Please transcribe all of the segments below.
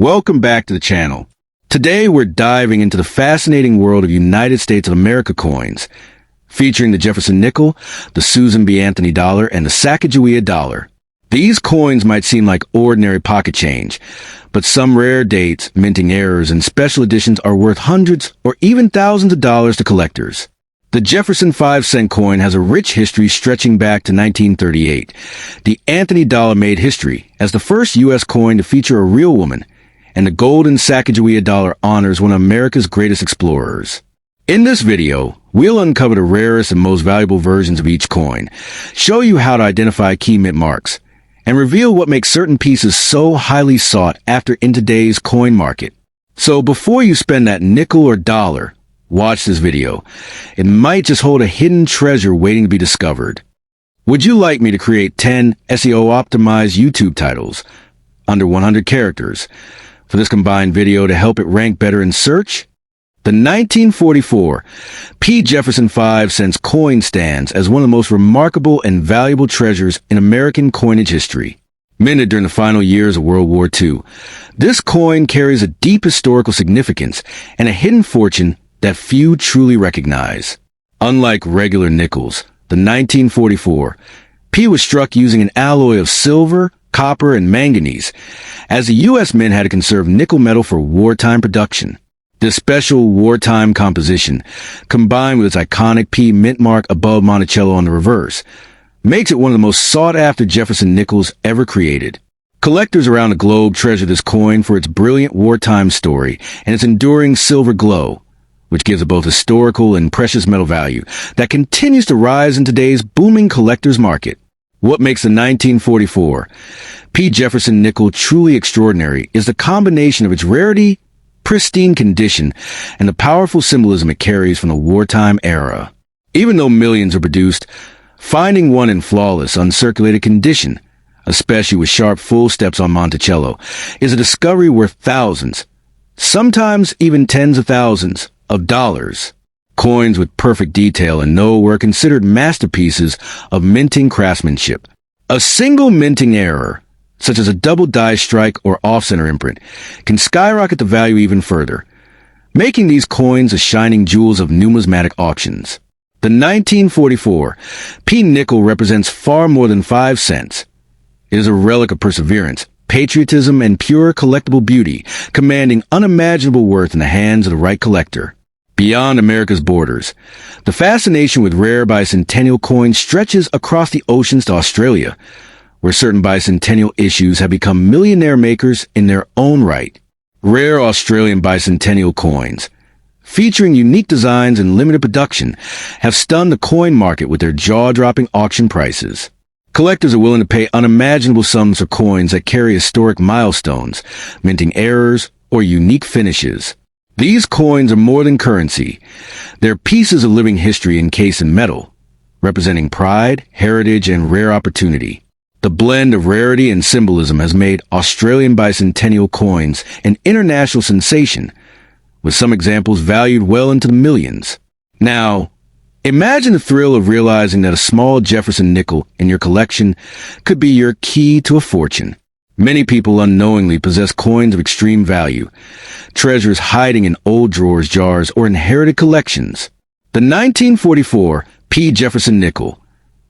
Welcome back to the channel. Today we're diving into the fascinating world of United States of America coins, featuring the Jefferson nickel, the Susan B. Anthony dollar, and the Sacagawea dollar. These coins might seem like ordinary pocket change, but some rare dates, minting errors, and special editions are worth hundreds or even thousands of dollars to collectors. The Jefferson 5-cent coin has a rich history stretching back to 1938. The Anthony dollar made history as the first U.S. coin to feature a real woman, and the golden Sacagawea dollar honors one of America's greatest explorers. In this video, we'll uncover the rarest and most valuable versions of each coin, show you how to identify key mint marks, and reveal what makes certain pieces so highly sought after in today's coin market. So before you spend that nickel or dollar, watch this video. It might just hold a hidden treasure waiting to be discovered. Would you like me to create 10 SEO-optimized YouTube titles under 100 characters for this combined video to help it rank better in search? The 1944 P. Jefferson 5 cents coin stands as one of the most remarkable and valuable treasures in American coinage history. Minted during the final years of World War II, this coin carries a deep historical significance and a hidden fortune that few truly recognize. Unlike regular nickels, the 1944 P was struck using an alloy of silver, copper, and manganese, as the U.S. Mint had to conserve nickel metal for wartime production. This special wartime composition, combined with its iconic P mint mark above Monticello on the reverse, makes it one of the most sought-after Jefferson nickels ever created. Collectors around the globe treasure this coin for its brilliant wartime story and its enduring silver glow, which gives it both historical and precious metal value that continues to rise in today's booming collector's market. What makes the 1944 P. Jefferson nickel truly extraordinary is the combination of its rarity, pristine condition, and the powerful symbolism it carries from the wartime era. Even though millions are produced, finding one in flawless, uncirculated condition, especially with sharp full steps on Monticello, is a discovery worth thousands, sometimes even tens of thousands, of dollars. Coins with perfect detail and know were considered masterpieces of minting craftsmanship. A single minting error, such as a double die strike or off-center imprint, can skyrocket the value even further, making these coins the shining jewels of numismatic auctions. The 1944 P nickel represents far more than 5 cents. It is a relic of perseverance, patriotism, and pure collectible beauty, commanding unimaginable worth in the hands of the right collector. Beyond America's borders, the fascination with rare bicentennial coins stretches across the oceans to Australia, where certain bicentennial issues have become millionaire makers in their own right. Rare Australian bicentennial coins, featuring unique designs and limited production, have stunned the coin market with their jaw-dropping auction prices. Collectors are willing to pay unimaginable sums for coins that carry historic milestones, minting errors, or unique finishes. These coins are more than currency. They're pieces of living history encased in metal, representing pride, heritage, and rare opportunity. The blend of rarity and symbolism has made Australian bicentennial coins an international sensation, with some examples valued well into the millions. Now, imagine the thrill of realizing that a small Jefferson nickel in your collection could be your key to a fortune. Many people unknowingly possess coins of extreme value, treasures hiding in old drawers, jars, or inherited collections. The 1944 P. Jefferson nickel,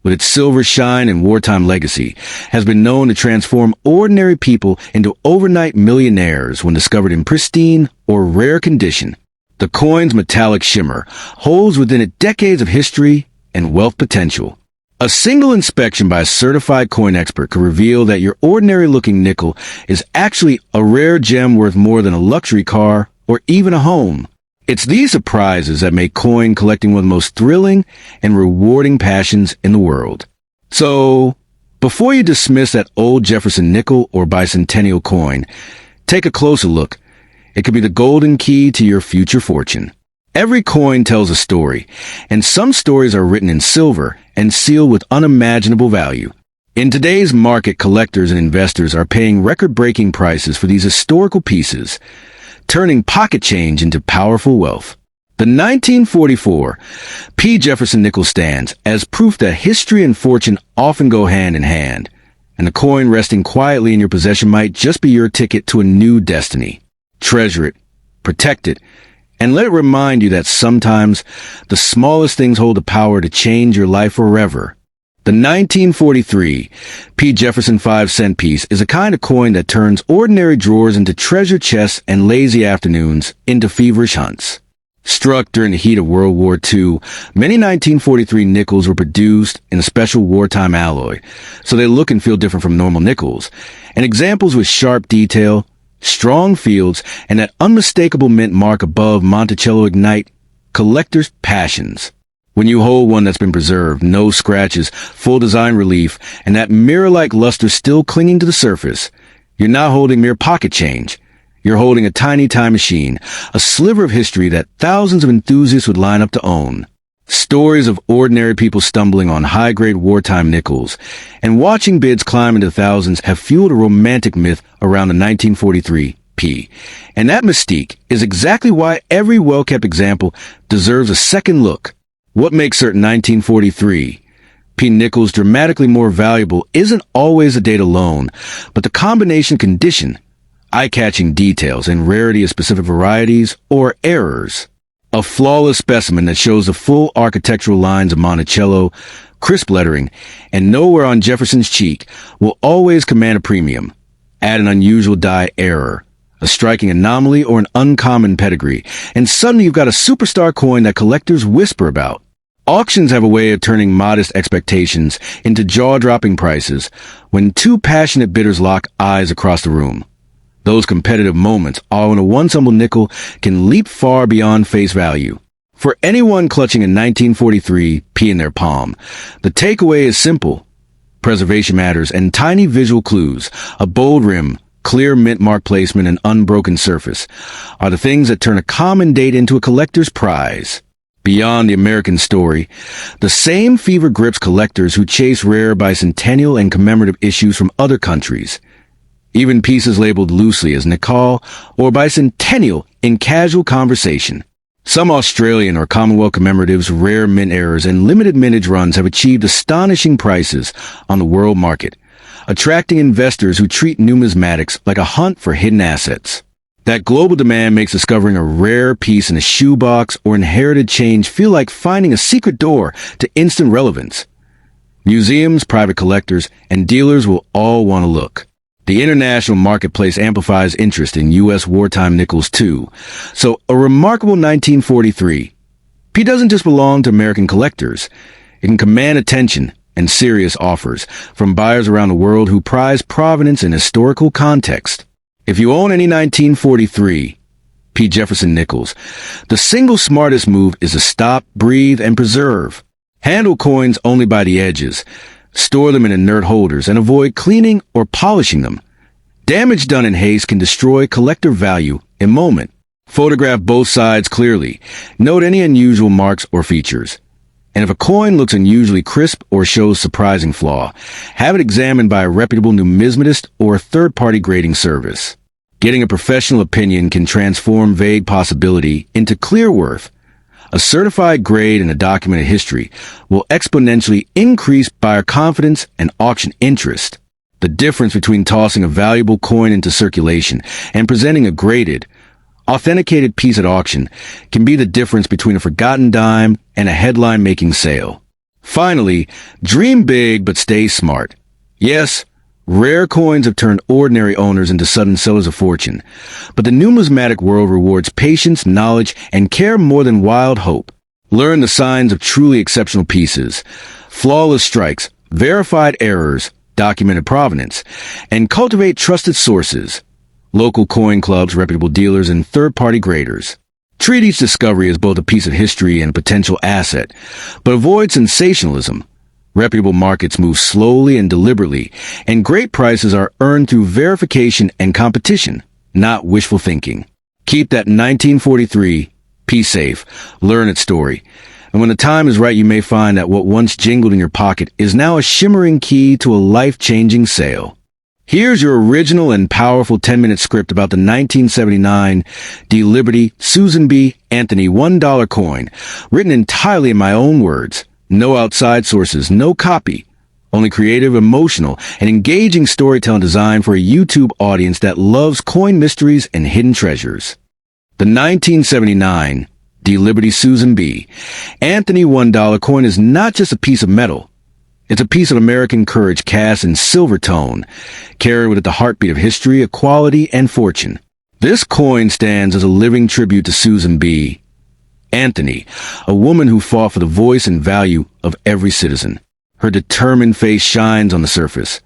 with its silver shine and wartime legacy, has been known to transform ordinary people into overnight millionaires when discovered in pristine or rare condition. The coin's metallic shimmer holds within it decades of history and wealth potential. A single inspection by a certified coin expert could reveal that your ordinary-looking nickel is actually a rare gem worth more than a luxury car or even a home. It's these surprises that make coin collecting one of the most thrilling and rewarding passions in the world. So, before you dismiss that old Jefferson nickel or bicentennial coin, take a closer look. It could be the golden key to your future fortune. Every coin tells a story, and some stories are written in silver and sealed with unimaginable value. In today's market, collectors and investors are paying record-breaking prices for these historical pieces, turning pocket change into powerful wealth. The 1944 P. Jefferson nickel stands as proof that history and fortune often go hand in hand, and the coin resting quietly in your possession might just be your ticket to a new destiny. Treasure it, protect it, and let it remind you that sometimes the smallest things hold the power to change your life forever. The 1943 P. Jefferson 5-cent piece is a kind of coin that turns ordinary drawers into treasure chests and lazy afternoons into feverish hunts. Struck during the heat of World War II, many 1943 nickels were produced in a special wartime alloy, so they look and feel different from normal nickels. And examples with sharp detail, strong fields, and that unmistakable mint mark above Monticello ignite collectors' passions. When you hold one that's been preserved, no scratches, full design relief, and that mirror-like luster still clinging to the surface, you're not holding mere pocket change. You're holding a tiny time machine, a sliver of history that thousands of enthusiasts would line up to own. Stories of ordinary people stumbling on high-grade wartime nickels and watching bids climb into thousands have fueled a romantic myth around the 1943 P. And that mystique is exactly why every well-kept example deserves a second look. What makes certain 1943 P nickels dramatically more valuable isn't always the date alone, but the combination condition, eye-catching details, and rarity of specific varieties or errors. A flawless specimen that shows the full architectural lines of Monticello, crisp lettering, and nowhere on Jefferson's cheek will always command a premium. Add an unusual die error, a striking anomaly, or an uncommon pedigree, and suddenly you've got a superstar coin that collectors whisper about. Auctions have a way of turning modest expectations into jaw-dropping prices when two passionate bidders lock eyes across the room. Those competitive moments are when a once-humble nickel can leap far beyond face value. For anyone clutching a 1943 P in their palm, the takeaway is simple. Preservation matters, and tiny visual clues, a bold rim, clear mint mark placement, and unbroken surface, are the things that turn a common date into a collector's prize. Beyond the American story, the same fever grips collectors who chase rare bicentennial and commemorative issues from other countries. Even pieces labeled loosely as Nickel or bicentennial in casual conversation. Some Australian or Commonwealth commemoratives, rare mint errors, and limited mintage runs have achieved astonishing prices on the world market, attracting investors who treat numismatics like a hunt for hidden assets. That global demand makes discovering a rare piece in a shoebox or inherited change feel like finding a secret door to instant relevance. Museums, private collectors, and dealers will all want to look. The international marketplace amplifies interest in U.S. wartime nickels too. So a remarkable 1943 P doesn't just belong to American collectors. It can command attention and serious offers from buyers around the world who prize provenance and historical context. If you own any 1943 P. Jefferson nickels, the single smartest move is to stop, breathe, and preserve. Handle coins only by the edges. Store them in inert holders and avoid cleaning or polishing them. Damage done in haste can destroy collector value in a moment. Photograph both sides clearly. Note any unusual marks or features. And if a coin looks unusually crisp or shows surprising flaw, have it examined by a reputable numismatist or third-party grading service. Getting a professional opinion can transform vague possibility into clear worth. A certified grade and a documented history will exponentially increase buyer confidence and auction interest. The difference between tossing a valuable coin into circulation and presenting a graded, authenticated piece at auction can be the difference between a forgotten dime and a headline-making sale. Finally, dream big but stay smart. Yes, rare coins have turned ordinary owners into sudden sellers of fortune, but the numismatic world rewards patience, knowledge, and care more than wild hope. Learn the signs of truly exceptional pieces, flawless strikes, verified errors, documented provenance, and cultivate trusted sources. Local coin clubs, reputable dealers, and third-party graders. Treat each discovery as both a piece of history and a potential asset, but avoid sensationalism. Reputable markets move slowly and deliberately, and great prices are earned through verification and competition, not wishful thinking. Keep that 1943 P safe, learn its story, and when the time is right you may find that what once jingled in your pocket is now a shimmering key to a life-changing sale. Here's your original and powerful 10-minute script about the 1979 D. Liberty Susan B. Anthony $1 coin, written entirely in my own words. No outside sources, no copy. Only creative, emotional, and engaging storytelling designed for a YouTube audience that loves coin mysteries and hidden treasures. The 1979 D. Liberty Susan B. Anthony $1 coin is not just a piece of metal. It's a piece of American courage cast in silver tone, carried with it the heartbeat of history, equality, and fortune. This coin stands as a living tribute to Susan B. Anthony, a woman who fought for the voice and value of every citizen. Her determined face shines on the surface,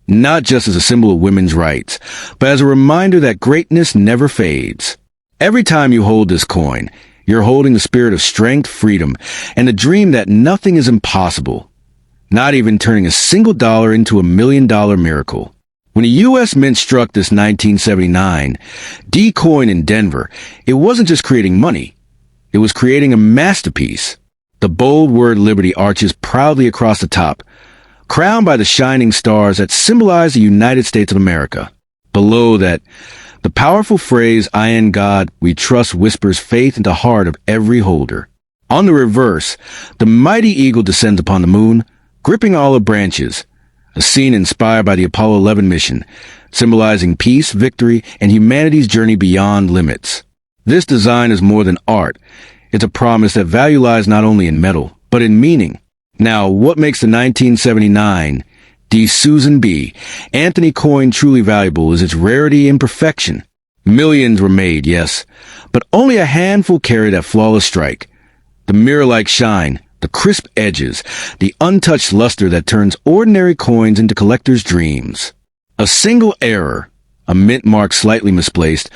not just as a symbol of women's rights, but as a reminder that greatness never fades. Every time you hold this coin, you're holding the spirit of strength, freedom, and the dream that nothing is impossible, not even turning a single dollar into $1 million miracle. When the U.S. Mint struck this 1979 D coin in Denver, it wasn't just creating money. It was creating a masterpiece. The bold word liberty arches proudly across the top, crowned by the shining stars that symbolize the United States of America. Below that, the powerful phrase, "I in God we trust," whispers faith into the heart of every holder. On the reverse, the mighty eagle descends upon the moon, gripping olive branches, a scene inspired by the Apollo 11 mission, symbolizing peace, victory, and humanity's journey beyond limits. This design is more than art. It's a promise that value lies not only in metal, but in meaning. Now, what makes the 1979 D. Susan B. Anthony coin truly valuable is its rarity and perfection. Millions were made, yes, but only a handful carry that flawless strike. The mirror-like shine, the crisp edges, the untouched luster that turns ordinary coins into collectors' dreams. A single error, a mint mark slightly misplaced,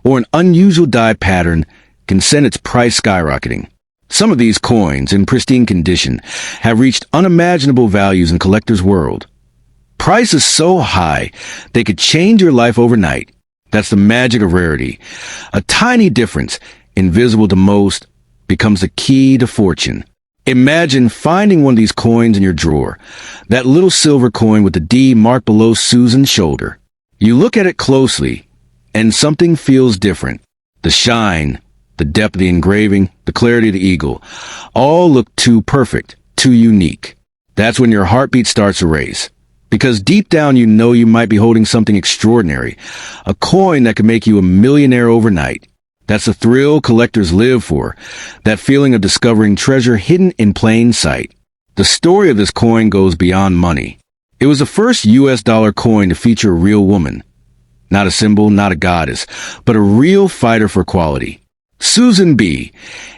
or an unusual die pattern can send its price skyrocketing. Some of these coins, in pristine condition, have reached unimaginable values in collectors' world. Prices so high, they could change your life overnight. That's the magic of rarity. A tiny difference, invisible to most, becomes the key to fortune. Imagine finding one of these coins in your drawer, that little silver coin with the D marked below Susan's shoulder. You look at it closely, and something feels different. The shine, the depth of the engraving, the clarity of the eagle, all look too perfect, too unique. That's when your heartbeat starts to race. Because deep down you know you might be holding something extraordinary, a coin that could make you a millionaire overnight. That's the thrill collectors live for, that feeling of discovering treasure hidden in plain sight. The story of this coin goes beyond money. It was the first U.S. dollar coin to feature a real woman. Not a symbol, not a goddess, but a real fighter for equality. Susan B.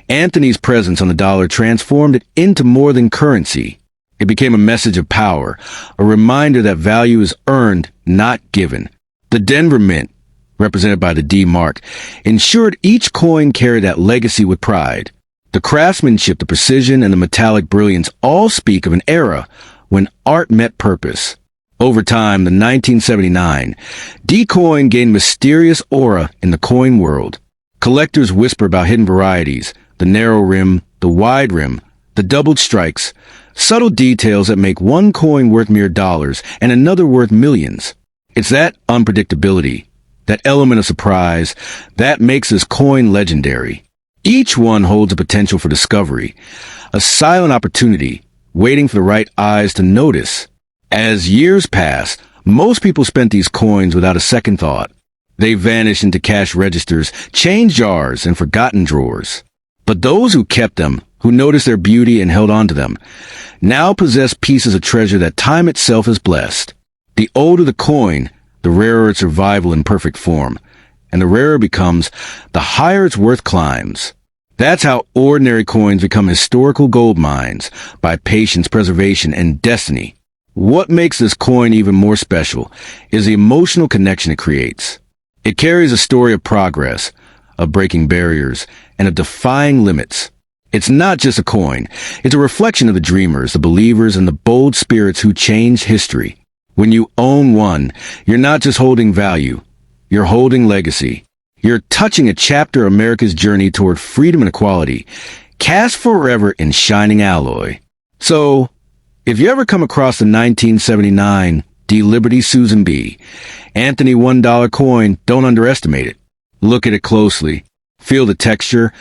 Anthony's presence on the dollar transformed it into more than currency. It became a message of power, a reminder that value is earned, not given. The Denver Mint, represented by the D mark, ensured each coin carried that legacy with pride. The craftsmanship, the precision, and the metallic brilliance all speak of an era when art met purpose. Over time, the 1979 D coin gained mysterious aura in the coin world. Collectors whisper about hidden varieties, the narrow rim, the wide rim, the doubled strikes, subtle details that make one coin worth mere dollars and another worth millions. It's that unpredictability, that element of surprise, that makes this coin legendary. Each one holds a potential for discovery, a silent opportunity, waiting for the right eyes to notice. As years pass, most people spent these coins without a second thought. They vanished into cash registers, change jars, and forgotten drawers. But those who kept them, who noticed their beauty and held on to them, now possess pieces of treasure that time itself has blessed. The older the coin, the rarer its survival in perfect form, and the rarer it becomes, the higher its worth climbs. That's how ordinary coins become historical gold mines, by patience, preservation, and destiny. What makes this coin even more special is the emotional connection it creates. It carries a story of progress, of breaking barriers, and of defying limits. It's not just a coin. It's a reflection of the dreamers, the believers, and the bold spirits who changed history. When you own one, you're not just holding value. You're holding legacy. You're touching a chapter of America's journey toward freedom and equality, cast forever in shining alloy. So, if you ever come across the 1979 D. Liberty Susan B. Anthony $1 coin, don't underestimate it. Look at it closely. Feel the texture,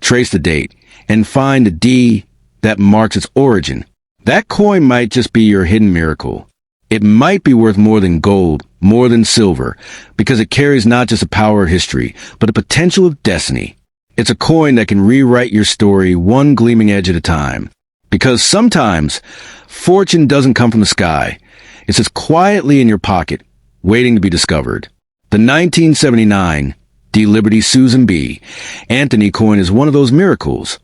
trace the date, and find the D that marks its origin. That coin might just be your hidden miracle. It might be worth more than gold, more than silver, because it carries not just a power of history, but a potential of destiny. It's a coin that can rewrite your story one gleaming edge at a time. Because sometimes, fortune doesn't come from the sky. It sits quietly in your pocket, waiting to be discovered. The 1979 D. Liberty Susan B. Anthony coin is one of those miracles.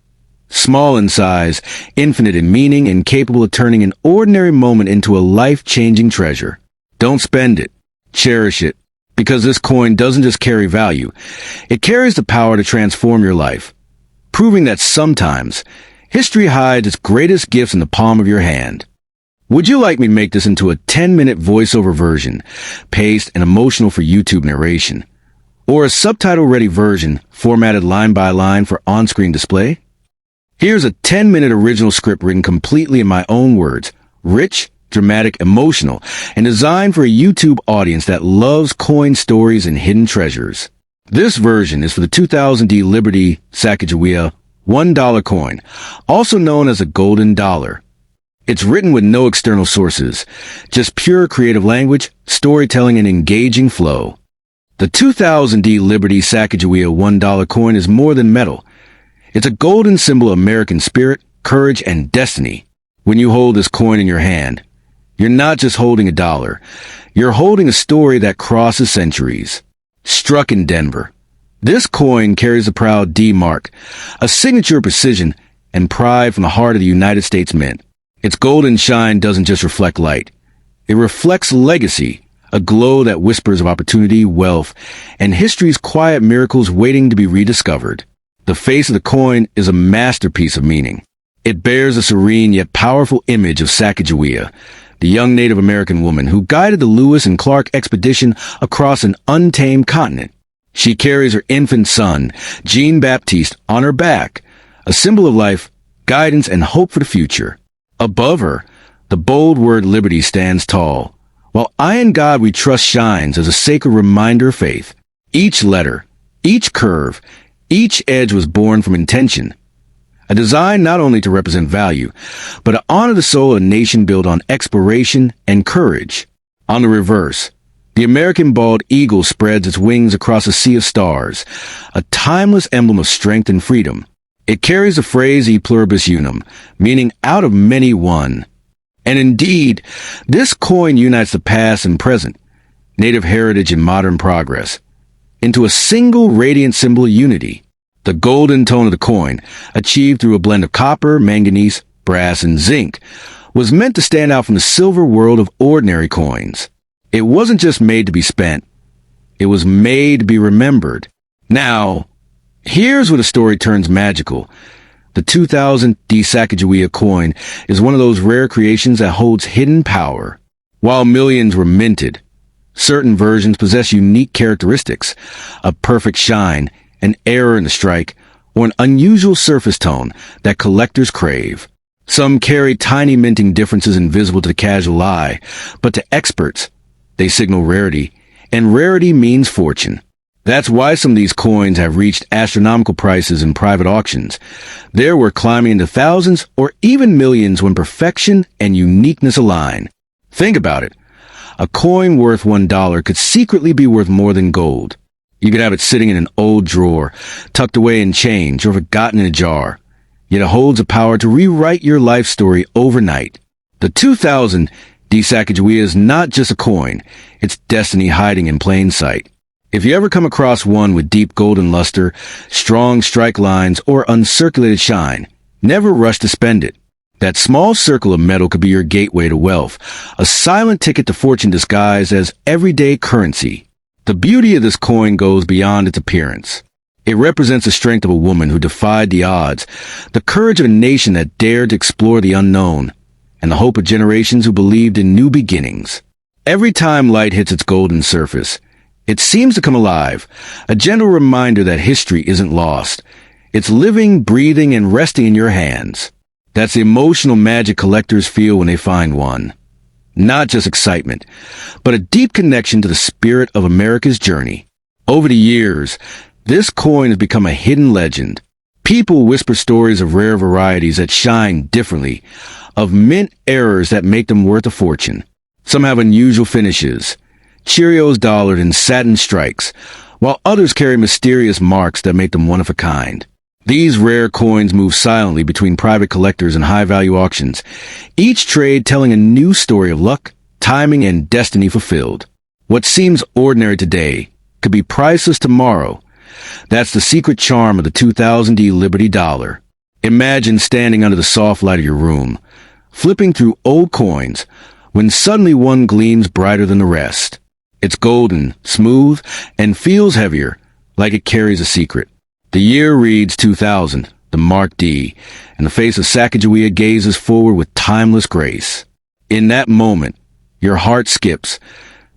Small in size, infinite in meaning, and capable of turning an ordinary moment into a life-changing treasure. Don't spend it. Cherish it. Because this coin doesn't just carry value. It carries the power to transform your life. Proving that sometimes, history hides its greatest gifts in the palm of your hand. Would you like me to make this into a 10-minute voiceover version, paced and emotional for YouTube narration? Or a subtitle-ready version, formatted line by line for on-screen display? Here's a 10-minute original script written completely in my own words, rich, dramatic, emotional, and designed for a YouTube audience that loves coin stories and hidden treasures. This version is for the 2000 D. Liberty Sacagawea $1 coin, also known as a golden dollar. It's written with no external sources, just pure creative language, storytelling, and engaging flow. The 2000 D. Liberty Sacagawea $1 coin is more than metal. It's a golden symbol of American spirit, courage, and destiny. When you hold this coin in your hand, you're not just holding a dollar. You're holding a story that crosses centuries. Struck in Denver. This coin carries the proud D mark, a signature of precision and pride from the heart of the United States Mint. Its golden shine doesn't just reflect light. It reflects legacy, a glow that whispers of opportunity, wealth, and history's quiet miracles waiting to be rediscovered. The face of the coin is a masterpiece of meaning. It bears a serene yet powerful image of Sacagawea, the young Native American woman who guided the Lewis and Clark expedition across an untamed continent. She carries her infant son, Jean-Baptiste, on her back, a symbol of life, guidance, and hope for the future. Above her, the bold word liberty stands tall, while I in God we trust shines as a sacred reminder of faith. Each letter, each curve, each edge was born from intention. A design not only to represent value, but to honor the soul of a nation built on exploration and courage. On the reverse, the American bald eagle spreads its wings across a sea of stars, a timeless emblem of strength and freedom. It carries the phrase e pluribus unum, meaning out of many one. And indeed, this coin unites the past and present, native heritage and modern progress, into a single radiant symbol of unity. The golden tone of the coin, achieved through a blend of copper, manganese, brass, and zinc, was meant to stand out from the silver world of ordinary coins. It wasn't just made to be spent. It was made to be remembered. Now, here's where the story turns magical. The 2000 D. Sacagawea coin is one of those rare creations that holds hidden power. While millions were minted, certain versions possess unique characteristics, a perfect shine, an error in the strike, or an unusual surface tone that collectors crave. Some carry tiny minting differences invisible to the casual eye, but to experts, they signal rarity, and rarity means fortune. That's why some of these coins have reached astronomical prices in private auctions. They're worth climbing into thousands or even millions when perfection and uniqueness align. Think about it. A coin worth $1 could secretly be worth more than gold. You could have it sitting in an old drawer, tucked away in change, or forgotten in a jar. Yet it holds the power to rewrite your life story overnight. The 2000 D. Sacagawea is not just a coin. It's destiny hiding in plain sight. If you ever come across one with deep golden luster, strong strike lines, or uncirculated shine, never rush to spend it. That small circle of metal could be your gateway to wealth, a silent ticket to fortune disguised as everyday currency. The beauty of this coin goes beyond its appearance. It represents the strength of a woman who defied the odds, the courage of a nation that dared to explore the unknown, and the hope of generations who believed in new beginnings. Every time light hits its golden surface, it seems to come alive, a gentle reminder that history isn't lost. It's living, breathing, and resting in your hands. That's the emotional magic collectors feel when they find one. Not just excitement, but a deep connection to the spirit of America's journey. Over the years, this coin has become a hidden legend. People whisper stories of rare varieties that shine differently, of mint errors that make them worth a fortune. Some have unusual finishes, Cheerios dollared in satin strikes, while others carry mysterious marks that make them one of a kind. These rare coins move silently between private collectors and high-value auctions, each trade telling a new story of luck, timing, and destiny fulfilled. What seems ordinary today could be priceless tomorrow. That's the secret charm of the 2000D Liberty Dollar. Imagine standing under the soft light of your room, flipping through old coins, when suddenly one gleams brighter than the rest. It's golden, smooth, and feels heavier, like it carries a secret. The year reads 2000, the mark D, and the face of Sacagawea gazes forward with timeless grace. In that moment, your heart skips,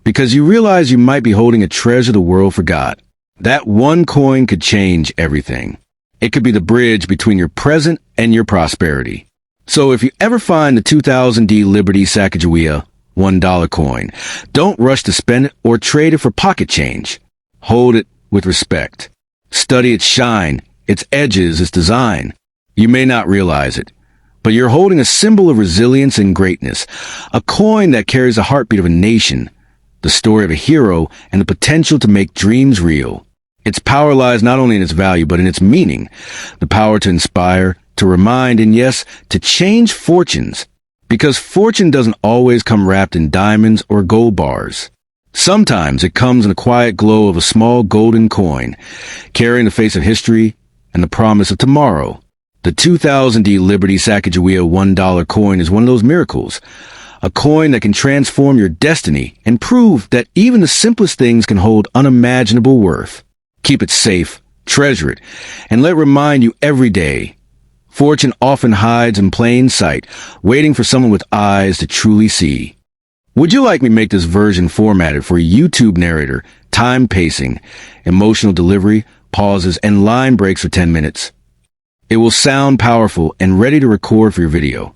because you realize you might be holding a treasure the world forgot. That one coin could change everything. It could be the bridge between your present and your prosperity. So if you ever find the 2000D Liberty Sacagawea $1 coin, don't rush to spend it or trade it for pocket change. Hold it with respect. Study its shine, its edges, its design. You may not realize it, but you're holding a symbol of resilience and greatness, a coin that carries the heartbeat of a nation, the story of a hero, and the potential to make dreams real. Its power lies not only in its value, but in its meaning, the power to inspire, to remind, and yes, to change fortunes. Because fortune doesn't always come wrapped in diamonds or gold bars. Sometimes it comes in the quiet glow of a small golden coin, carrying the face of history and the promise of tomorrow. The 2000D Liberty Sacagawea $1 coin is one of those miracles, a coin that can transform your destiny and prove that even the simplest things can hold unimaginable worth. Keep it safe, treasure it, and let it remind you every day. Fortune often hides in plain sight, waiting for someone with eyes to truly see. Would you like me to make this version formatted for a YouTube narrator, time pacing, emotional delivery, pauses, and line breaks for 10 minutes? It will sound powerful and ready to record for your video.